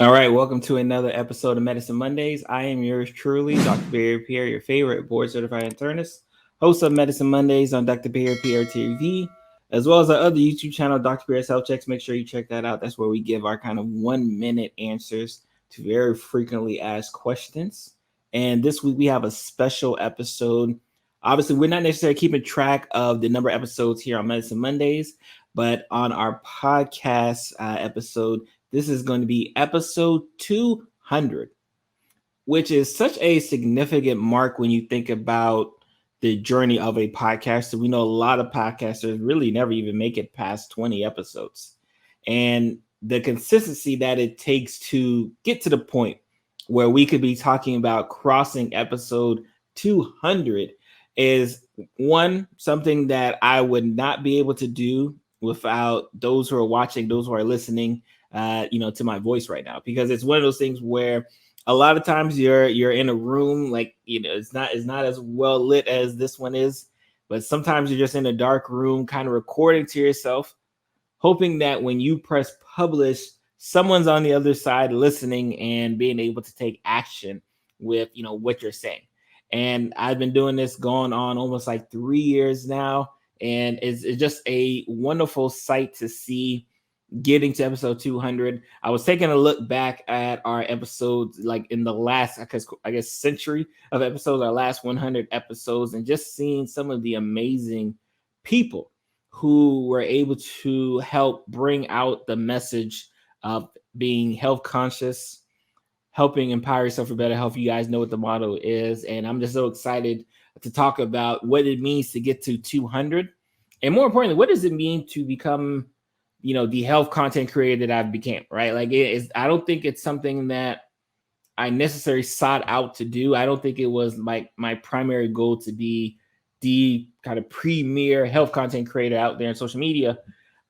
All right, welcome to another episode of Medicine Mondays. I am yours truly, Dr. Pierre, your favorite board certified internist, host of Medicine Mondays on Dr. Pierre TV, as well as our other YouTube channel, Dr. Pierre's Health Checks. Make sure you check that out. That's where we give our kind of 1 minute answers to very frequently asked questions. And this week we have a special episode. Obviously, we're not necessarily keeping track of the number of episodes here on Medicine Mondays, but on our podcast episode, this is going to be episode 200, which is such a significant mark when you think about the journey of a podcaster. We know a lot of podcasters really never even make it past 20 episodes. And the consistency that it takes to get to the point where we could be talking about crossing episode 200 is something that I would not be able to do without those who are watching, those who are listening, to my voice right now, because it's one of those things where a lot of times you're in a room, like, it's not as well lit as this one is, but sometimes you're just in a dark room kind of recording to yourself, hoping that when you press publish, someone's on the other side listening and being able to take action with what you're saying. And I've been doing this going on almost like 3 years now, and it's just a wonderful sight to see getting to episode 200. I was taking a look back at our episodes, like in the last, I guess century of episodes, our last 100 episodes, and just seeing some of the amazing people who were able to help bring out the message of being health conscious, helping empower yourself for better health. You guys know what the motto is, and I'm just so excited to talk about what it means to get to 200, and more importantly, what does it mean to become the health content creator that I've became, right? Like, I don't think it's something that I necessarily sought out to do. I don't think it was my primary goal to be the kind of premier health content creator out there in social media,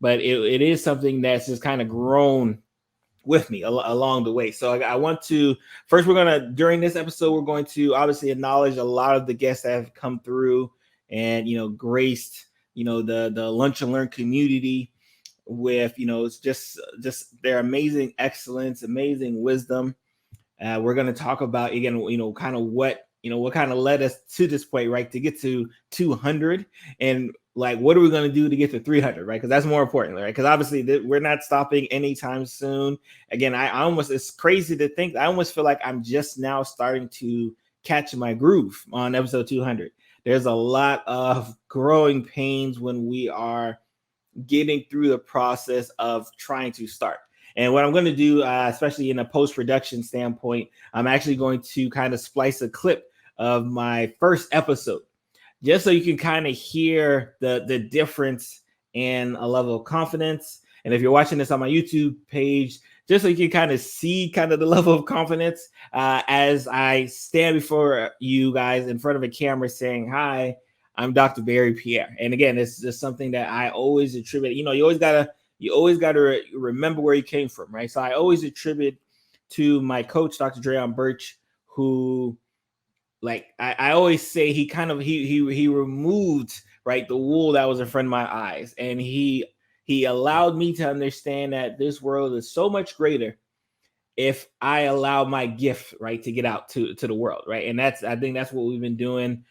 but it is something that's just kind of grown with me along the way. So I want to first, during this episode, we're going to obviously acknowledge a lot of the guests that have come through and graced the Lunch and Learn community with it's just their amazing excellence, amazing wisdom. We're going to talk about again, kind of what kind of led us to this point, right? To get to 200, and like, what are we going to do to get to 300, right? Because that's more important, right? Because obviously we're not stopping anytime soon. Again, it's crazy to think, I almost feel like I'm just now starting to catch my groove on episode 200. There's a lot of growing pains when we are getting through the process of trying to start. And what I'm going to do, especially in a post-production standpoint, I'm actually going to kind of splice a clip of my first episode, just so you can kind of hear the difference in a level of confidence. And if you're watching this on my YouTube page, just so you can kind of see kind of the level of confidence as I stand before you guys in front of a camera saying, "Hi, I'm Dr. Pierre." And again, it's just something that I always attribute. You always gotta remember where you came from, right? So I always attribute to my coach, Dr. Dreon Birch, who, like, I always say, he removed, right, the wool that was in front of my eyes, and he allowed me to understand that this world is so much greater if I allow my gift, right, to get out to the world, right? And I think that's what we've been doing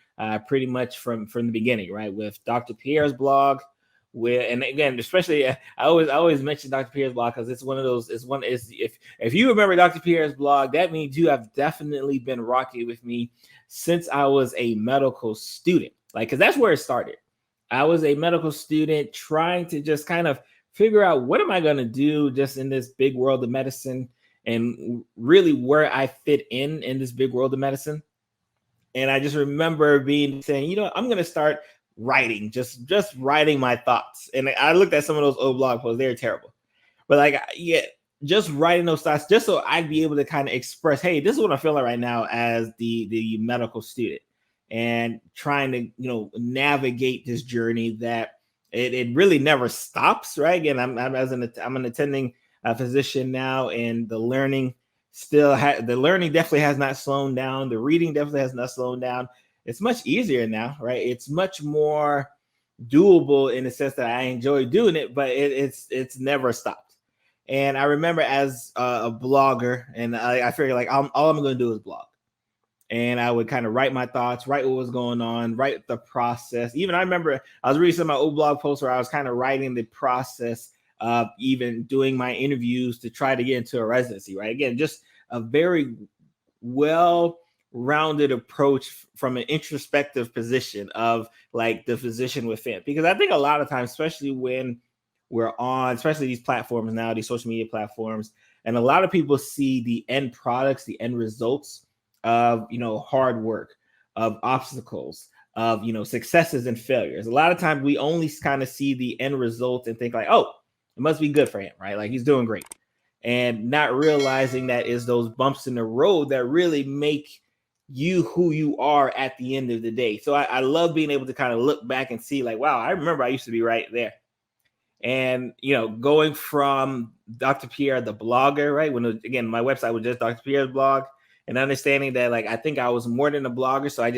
pretty much from the beginning, right? With Dr. Pierre's blog, and again, especially I always mention Dr. Pierre's blog because it's one of those. If you remember Dr. Pierre's blog, that means you have definitely been rocking with me since I was a medical student, like, because that's where it started. I was a medical student trying to just kind of figure out, what am I going to do just in this big world of medicine, and really where I fit in this big world of medicine. And I just remember saying, I'm going to start writing, just writing my thoughts. And I looked at some of those old blog posts; they're terrible. But like, yeah, just writing those thoughts, just so I'd be able to kind of express, hey, this is what I'm feeling right now as the medical student, and trying to navigate this journey that it really never stops, right? Again, I'm an attending physician now, and the learning definitely has not slowed down. The reading definitely has not slowed down. It's much easier now, right? It's much more doable in the sense that I enjoy doing it, but it's never stopped. And I remember as a blogger, and I figured like all I'm going to do is blog. And I would kind of write my thoughts, write what was going on, write the process. Even I remember I was reading some of my old blog posts where I was kind of writing the process of even doing my interviews to try to get into a residency, right? Again, just a very well-rounded approach from an introspective position of like the physician within. Because I think a lot of times, especially when we're on, especially these platforms now, these social media platforms, and a lot of people see the end products, the end results of, hard work, of obstacles, of, successes and failures. A lot of times we only kind of see the end result and think like, oh, it must be good for him, right? Like he's doing great. And not realizing that is those bumps in the road that really make you who you are at the end of the day. So I love being able to kind of look back and see like, wow, I remember I used to be right there. And, going from Dr. Pierre, the blogger, right? Again, my website was just Dr. Pierre's blog, and understanding that like I think I was more than a blogger. So I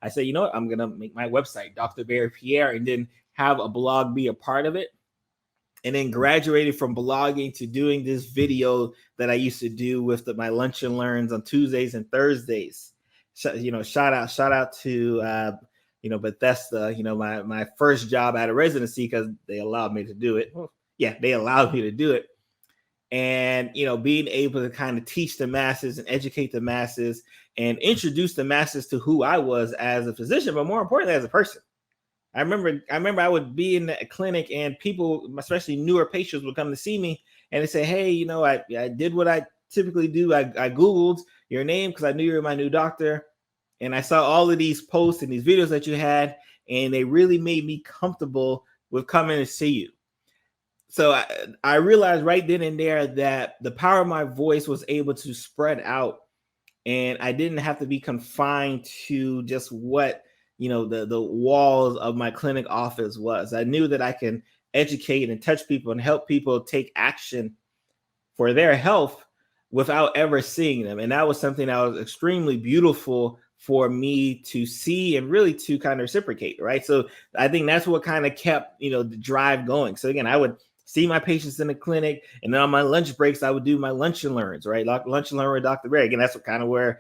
said, you know what, I'm gonna make my website Dr. Barry Pierre, and then have a blog be a part of it. And then graduated from blogging to doing this video that I used to do with my lunch and learns on Tuesdays and Thursdays. Shout out to Bethesda, my first job out of residency, because they allowed me to do it. Yeah, they allowed me to do it. And, being able to kind of teach the masses and educate the masses and introduce the masses to who I was as a physician, but more importantly, as a person. I remember I would be in the clinic and people, especially newer patients, would come to see me and they say, hey, I did what I typically do. I Googled your name because I knew you were my new doctor. And I saw all of these posts and these videos that you had, and they really made me comfortable with coming to see you. So I realized right then and there that the power of my voice was able to spread out, and I didn't have to be confined to just what, the walls of my clinic office was. I knew that I can educate and touch people and help people take action for their health without ever seeing them. And that was something that was extremely beautiful for me to see and really to kind of reciprocate, right? So I think that's what kind of kept, the drive going. So again, I would see my patients in the clinic, and then on my lunch breaks, I would do my lunch and learns, right? Lunch and learn with Dr. Barry. Again, that's what kind of where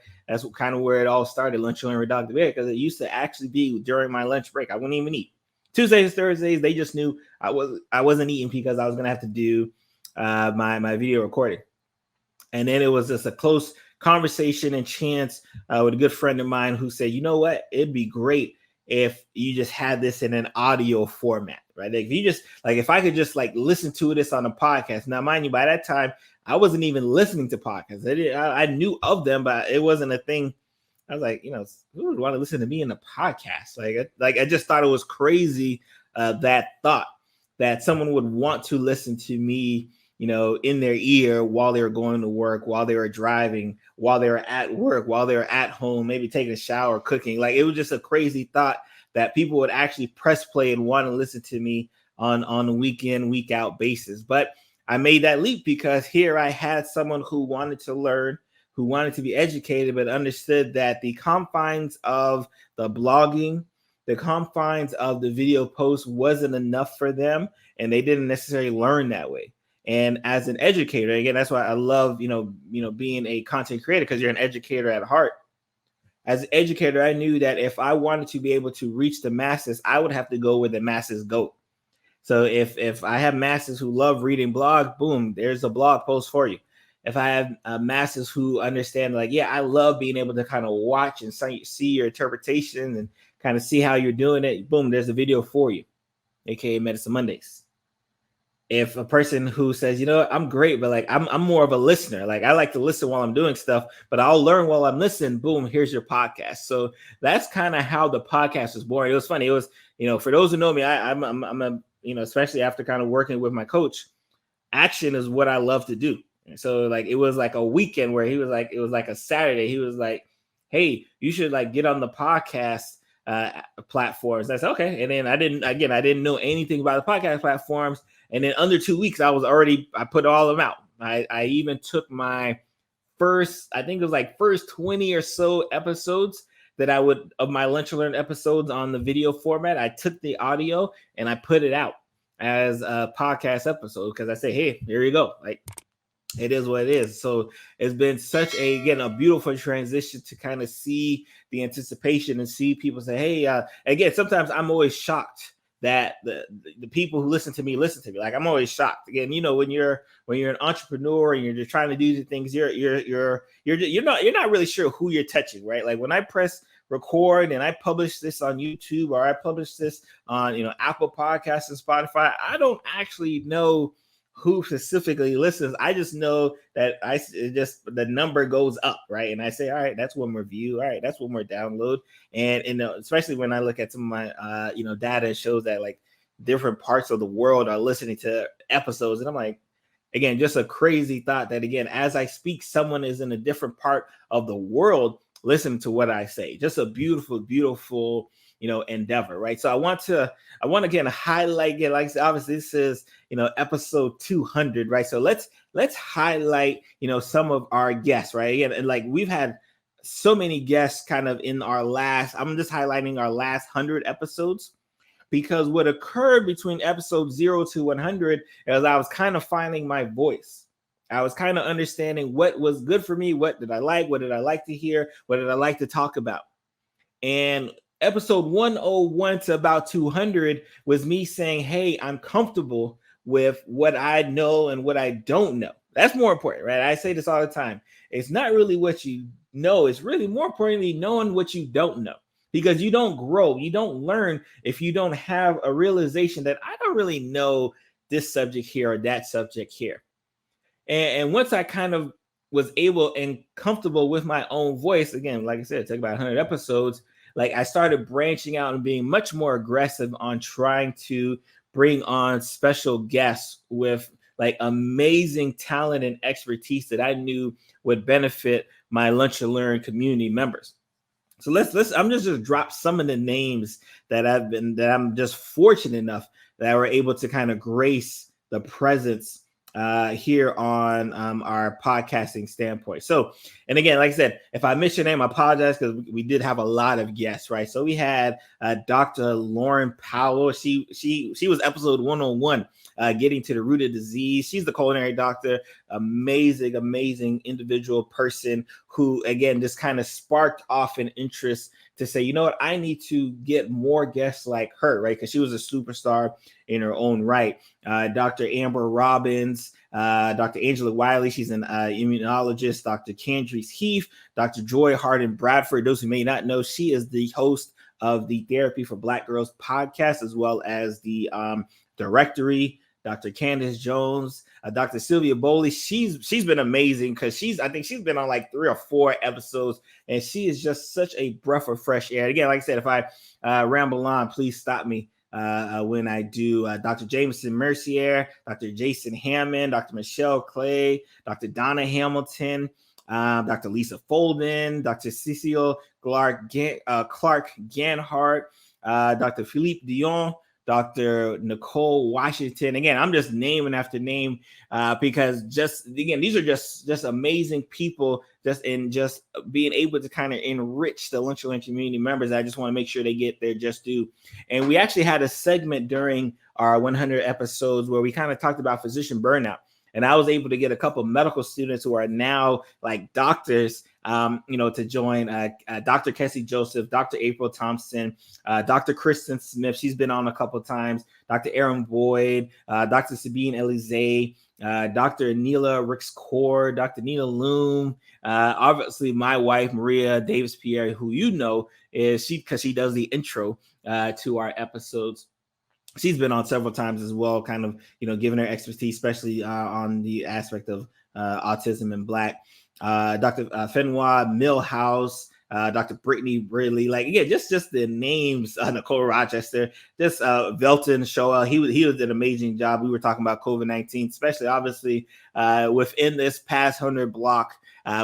it all started, lunch and learn with Dr. Barry, because it used to actually be during my lunch break. I wouldn't even eat. Tuesdays, Thursdays, they just knew I wasn't eating because I was going to have to do my video recording. And then it was just a close conversation and chance with a good friend of mine who said, you know what, it'd be great if you just had this in an audio format, right? Like if I could just like listen to this on a podcast. Now, mind you, by that time, I wasn't even listening to podcasts. I knew of them, but it wasn't a thing. I was like, who would want to listen to me in a podcast? Like I just thought it was crazy, that thought that someone would want to listen to me, in their ear while they were going to work, while they were driving, while they were at work, while they were at home, maybe taking a shower, cooking. Like it was just a crazy thought that people would actually press play and want to listen to me on a week in, week out basis. But I made that leap because here I had someone who wanted to learn, who wanted to be educated, but understood that the confines of the blogging, the confines of the video post wasn't enough for them, and they didn't necessarily learn that way. And as an educator, again, that's why I love, being a content creator, because you're an educator at heart. As an educator, I knew that if I wanted to be able to reach the masses, I would have to go where the masses go. So if I have masses who love reading blogs, boom, there's a blog post for you. If I have masses who understand, like, yeah, I love being able to kind of watch and see your interpretation and kind of see how you're doing it, boom, there's a video for you, aka Medicine Mondays. If a person who says, I'm great, but like I'm more of a listener, like I like to listen while I'm doing stuff, but I'll learn while I'm listening, boom, here's your podcast. So that's kind of how the podcast was born. It was funny. It was, for those who know me, I'm a, especially after kind of working with my coach, action is what I love to do. And so like it was like a weekend where it was like a Saturday. He was like, hey, you should like get on the podcast platforms. I said, okay. And then I didn't know anything about the podcast platforms. And in under 2 weeks, I put all of them out. I even took my first 20 or so episodes of my Lunch and Learn episodes on the video format. I took the audio and I put it out. as a podcast episode because I say, hey, here you go. Like, it is what it is. So it's been such a beautiful transition to kind of see the anticipation and see people say, hey, again, sometimes I'm always shocked that the people who listen to me. Like, I'm always shocked. Again, when you're an entrepreneur and you're just trying to do the things, you're not really sure who you're touching, right? Like when I press record and I publish this on YouTube or I publish this on Apple Podcasts and Spotify, I don't actually know who specifically listens. I just know that the number goes up, right? And I say, all right, that's one more view. All right, that's one more download. And especially when I look at some of my data, it shows that like different parts of the world are listening to episodes, and I'm like, again, just a crazy thought that again, as I speak, someone is in a different part of the world listening to what I say. Just a beautiful, beautiful endeavor, right? So I want to again highlight again, like I said, obviously this is episode 200, right? So let's highlight some of our guests, right? Again, and like we've had so many guests kind of in our last, I'm just highlighting our last 100 episodes, because what occurred between episode 0 to 100 is I was kind of finding my voice. I was kind of understanding what was good for me, what did I like to hear, what did I like to talk about. And episode 101 to about 200 was me saying, hey, I'm comfortable with what I know and what I don't know. That's more important, right? I say this all the time. It's not really what you know. It's really more importantly knowing what you don't know, because you don't grow, you don't learn if you don't have a realization that I don't really know this subject here or that subject here. And once I kind of was able and comfortable with my own voice, again, like I said, it took about 100 episodes, like I started branching out and being much more aggressive on trying to bring on special guests with like amazing talent and expertise that I knew would benefit my Lunch and Learn community members. So let's I'm just drop some of the names that I'm just fortunate enough that I were able to kind of grace the presence here on our podcasting standpoint. So, and again, like I said, if I miss your name, I apologize, because we did have a lot of guests, right? So we had Dr. Lauren Powell. She was episode 101, getting to the root of disease. She's the culinary doctor, amazing individual person who, again, just kind of sparked off an interest to say, you know what, I need to get more guests like her, right? Because she was a superstar in her own right. Dr. Amber Robbins, Dr. Angela Wiley, she's an immunologist. Dr. Candice Heath, Dr. Joy Harden Bradford. Those who may not know, she is the host of the Therapy for Black Girls podcast, as well as the Directory. Dr. Candace Jones, Dr. Sylvia Bowley. She's been amazing, because I think she's been on like 3 or 4 episodes, and she is just such a breath of fresh air. Again, like I said, if I ramble on, please stop me when I do. Dr. Jameson Mercier, Dr. Jason Hammond, Dr. Michelle Clay, Dr. Donna Hamilton, Dr. Lisa Folden, Dr. Cecile Clark Ganhart, Dr. Philippe Dion, Dr. Nicole Washington. Again, I'm just naming after name because these are just amazing people, just being able to kind of enrich the Lunch and Learn community members. I just want to make sure they get their just due. And we actually had a segment during our 100 episodes where we kind of talked about physician burnout. And I was able to get a couple of medical students who are now like doctors, to join. Dr. Kessie Joseph, Dr. April Thompson, Dr. Kristen Smith. She's been on a couple of times. Dr. Aaron Boyd, Dr. Sabine Elize, Dr. Neela Ricks-Cord, Dr. Nina Loom. Obviously, my wife, Maria Davis Pierre, who is because she does the intro to our episodes. She's been on several times as well, kind of, giving her expertise, especially on the aspect of autism and Black. Dr. Fenwa Millhouse, Dr. Brittany Bridley, like, again, just the names, Nicole Rochester, just Velton Shoa. He was an amazing job. We were talking about COVID-19, especially obviously within this past 100 block,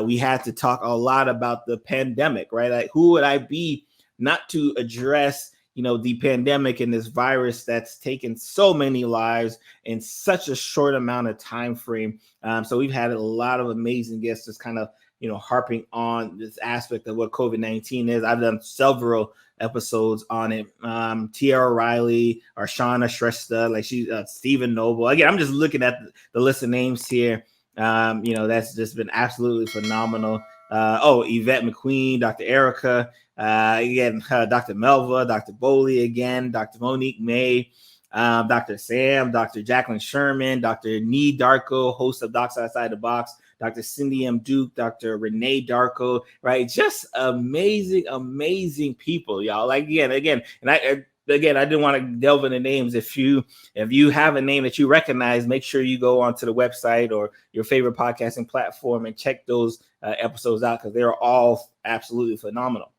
we had to talk a lot about the pandemic, right? Like, who would I be not to address the pandemic and this virus that's taken so many lives in such a short amount of time frame. So we've had a lot of amazing guests just kind of, harping on this aspect of what COVID-19 is. I've done several episodes on it. Tiara Riley, Arshana Shrestha, like she's Stephen Noble. Again, I'm just looking at the list of names here. That's just been absolutely phenomenal. Yvette McQueen, Dr. Erica, Dr. Melva, Dr. Bowley again, Dr. Monique May, Dr. Sam, Dr. Jacqueline Sherman, Dr. Nee Darko, host of Docs Outside the Box, Dr. Cindy M. Duke, Dr. Renee Darko, right? Just amazing, amazing people, y'all. Like again, and I didn't want to delve into names. If you have a name that you recognize, make sure you go onto the website or your favorite podcasting platform and check those episodes out, because they're all absolutely phenomenal.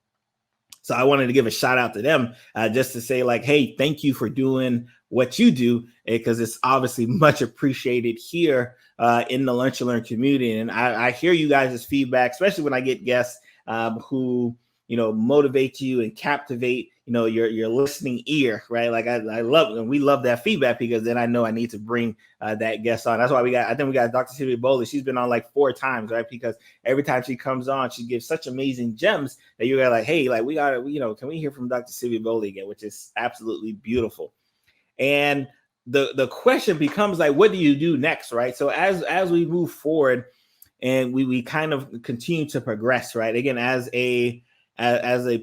So I wanted to give a shout out to them just to say, like, hey, thank you for doing what you do, because it's obviously much appreciated here in the Lunch and Learn community. And I hear you guys' feedback, especially when I get guests who, motivate you and captivate, your listening ear, right? Like I love, and we love that feedback, because then I know I need to bring that guest on. That's why I think we got Dr. Sylvia Bowley. She's been on like 4 times, right? Because every time she comes on, she gives such amazing gems that you're like, hey, like we got to, can we hear from Dr. Sylvia Bowley again, which is absolutely beautiful. And the question becomes like, what do you do next, right? So as we move forward and we kind of continue to progress, right? Again, as a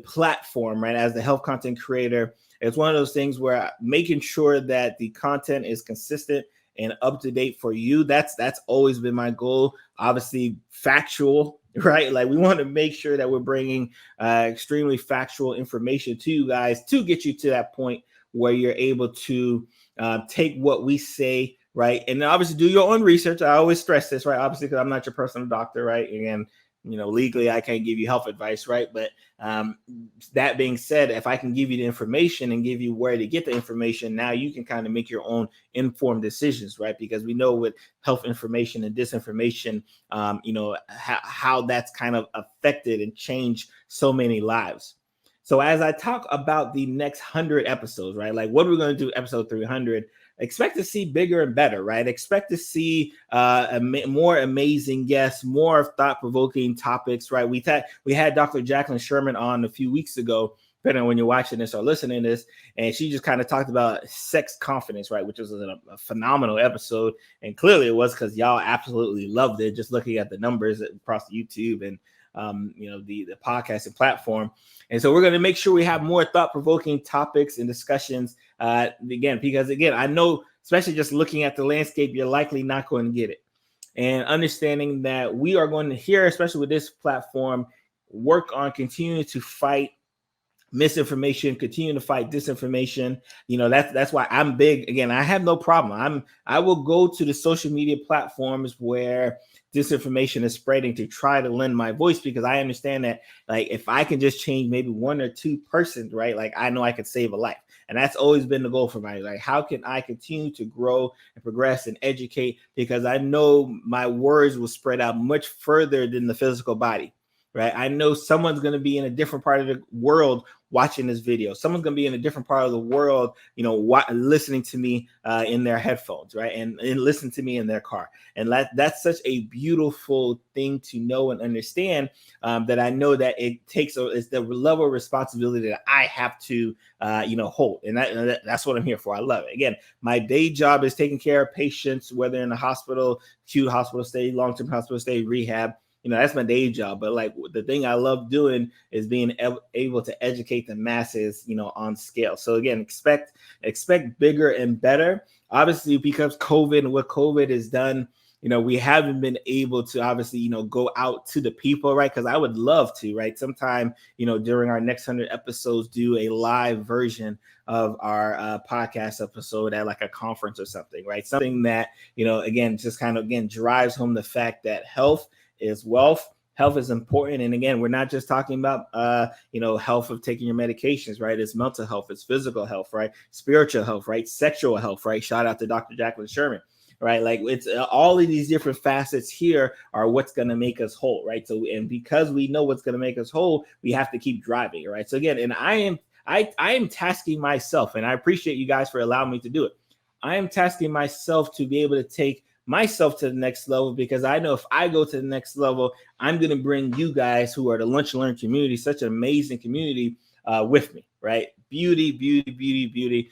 platform, right? As the health content creator, it's one of those things where making sure that the content is consistent and up to date for you. That's always been my goal. Obviously, factual, right? Like we want to make sure that we're bringing extremely factual information to you guys to get you to that point where you're able to take what we say, right? And obviously do your own research. I always stress this, right? Obviously, because I'm not your personal doctor, right? Again, legally I can't give you health advice, right? But that being said, if I can give you the information and give you where to get the information, now you can kind of make your own informed decisions, right? Because we know with health information and disinformation, how that's kind of affected and changed so many lives. So as I talk about the next 100 episodes, right? Like what we're going to do episode 300, expect to see bigger and better, right? Expect to see more amazing guests, more thought-provoking topics, right? We had Dr. Jacqueline Sherman on a few weeks ago, depending on when you're watching this or listening to this, and she just kind of talked about sex confidence, right? Which was a phenomenal episode, and clearly it was because y'all absolutely loved it, just looking at the numbers across YouTube and the podcasting platform. And so we're going to make sure we have more thought-provoking topics and discussions because I know, especially just looking at the landscape, you're likely not going to get it. And understanding that we are going to here, especially with this platform, work on continuing to fight misinformation, continue to fight disinformation. That's why I'm big. Again, I have no problem. I will go to the social media platforms where disinformation is spreading to try to lend my voice, because I understand that, like, if I can just change maybe 1 or 2 persons, right, like I know I could save a life. And that's always been the goal for me. Like, how can I continue to grow and progress and educate? Because I know my words will spread out much further than the physical body, right? I know someone's going to be in a different part of the world watching this video. Someone's going to be in a different part of the world, listening to me in their headphones, right? And listen to me in their car. And that's such a beautiful thing to know and understand, that I know that it's the level of responsibility that I have to, hold. And that's what I'm here for. I love it. Again, my day job is taking care of patients, whether in the hospital, acute hospital stay, long-term hospital stay, rehab. That's my day job. But like the thing I love doing is being able to educate the masses, on scale. So again, expect bigger and better. Obviously, because COVID and what COVID has done, we haven't been able to obviously, go out to the people, right? Because I would love to, right? Sometime, during our next 100 episodes, do a live version of our podcast episode at like a conference or something, right? Something that, again, just kind of, drives home the fact that health is wealth. Health is important. And again, we're not just talking about, health of taking your medications, right? It's mental health, it's physical health, right? Spiritual health, right? Sexual health, right? Shout out to Dr. Jacqueline Sherman, right? Like it's all of these different facets here are what's going to make us whole, right? So, and because we know what's going to make us whole, we have to keep driving, right? So again, and I am tasking myself, and I appreciate you guys for allowing me to do it. I am tasking myself to be able to take myself to the next level, because I know if I go to the next level, I'm going to bring you guys who are the Lunch and Learn community, such an amazing community, with me, right? Beauty, beauty, beauty, beauty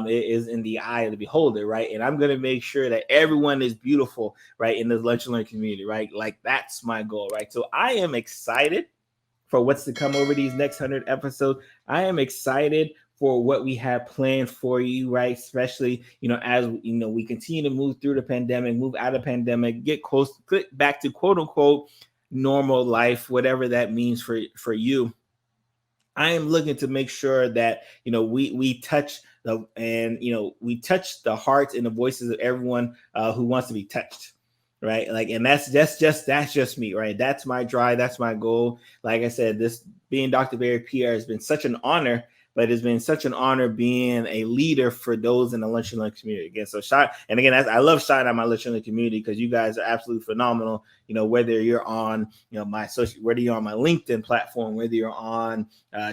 is in the eye of the beholder, right? And I'm going to make sure that everyone is beautiful, right, in the Lunch and Learn community, right? Like that's my goal, right? So I am excited for what's to come over these next 100 episodes. I am excited for what we have planned for you, right? Especially, as we continue to move through the pandemic, move out of pandemic, get back to quote unquote normal life, whatever that means for you. I am looking to make sure that we touch we touch the hearts and the voices of everyone who wants to be touched, right? Like, and that's just me, right? That's my drive, that's my goal. Like I said, this being Dr. Barry Pierre has been such an honor, but it's been such an honor being a leader for those in the Lunch and Learn community. Again, I love shouting out my Lunch and Learn community because you guys are absolutely phenomenal. Whether you're on, whether you're on my LinkedIn platform, whether you're on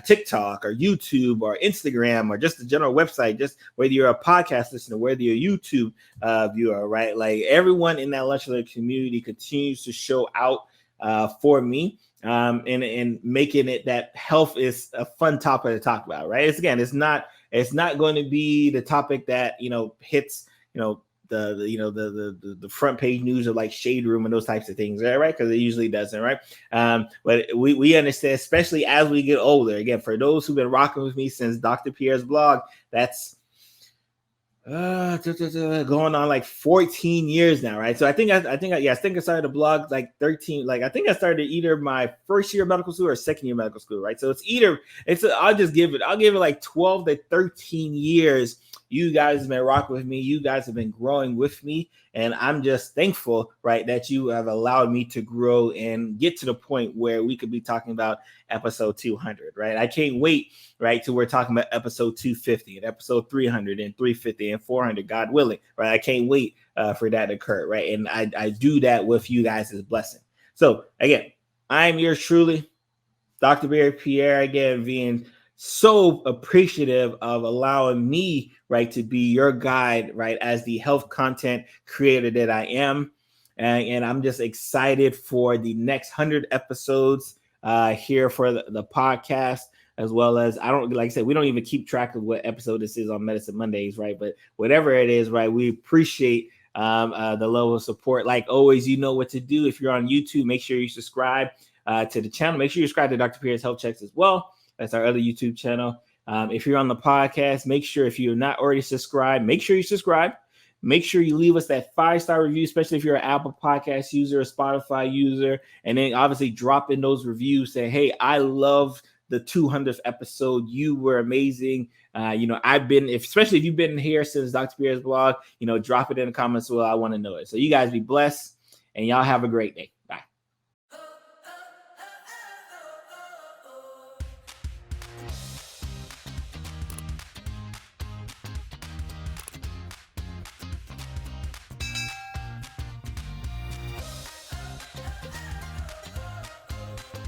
TikTok or YouTube or Instagram or just the general website, just whether you're a podcast listener, whether you're a YouTube viewer, right? Like everyone in that Lunch and Learn community continues to show out for me. And making it that health is a fun topic to talk about, right? It's not going to be the topic that hits the front page news of like Shade Room and those types of things, right? Because it usually doesn't, right? But we understand, especially as we get older. Again, for those who've been rocking with me since Dr. Pierre's blog, that's going on like 14 years now, right? So I think I started the blog like 13. Like I think I started either my first year of medical school or second year of medical school, right? So I'll give it like 12 to 13 years. You guys have been rocking with me. You guys have been growing with me. And I'm just thankful, right, that you have allowed me to grow and get to the point where we could be talking about episode 200, right? I can't wait, right, till we're talking about episode 250 and episode 300 and 350 and 400, God willing, right? I can't wait for that to occur, right? And I do that with you guys as a blessing. So again, I'm yours truly, Dr. Barry Pierre, again, being so appreciative of allowing me, right, to be your guide, right, as the health content creator that I am. And I'm just excited for the next 100 episodes here for the podcast, as well as like I said, we don't even keep track of what episode this is on Medicine Mondays, right? But whatever it is, right, we appreciate the level of support. Like always, you know what to do. If you're on YouTube, make sure you subscribe to the channel. Make sure you subscribe to Dr. Pierre's Health Checks as well. That's our other YouTube channel. If you're on the podcast, make sure, if you're not already subscribed, make sure you subscribe. Make sure you leave us that 5-star review, especially if you're an Apple Podcast user, a Spotify user, and then obviously drop in those reviews. Say, hey, I love the 200th episode. You were amazing. Especially if you've been here since Dr. Pierre's blog, drop it in the comments. Well, I want to know it. So you guys be blessed and y'all have a great day.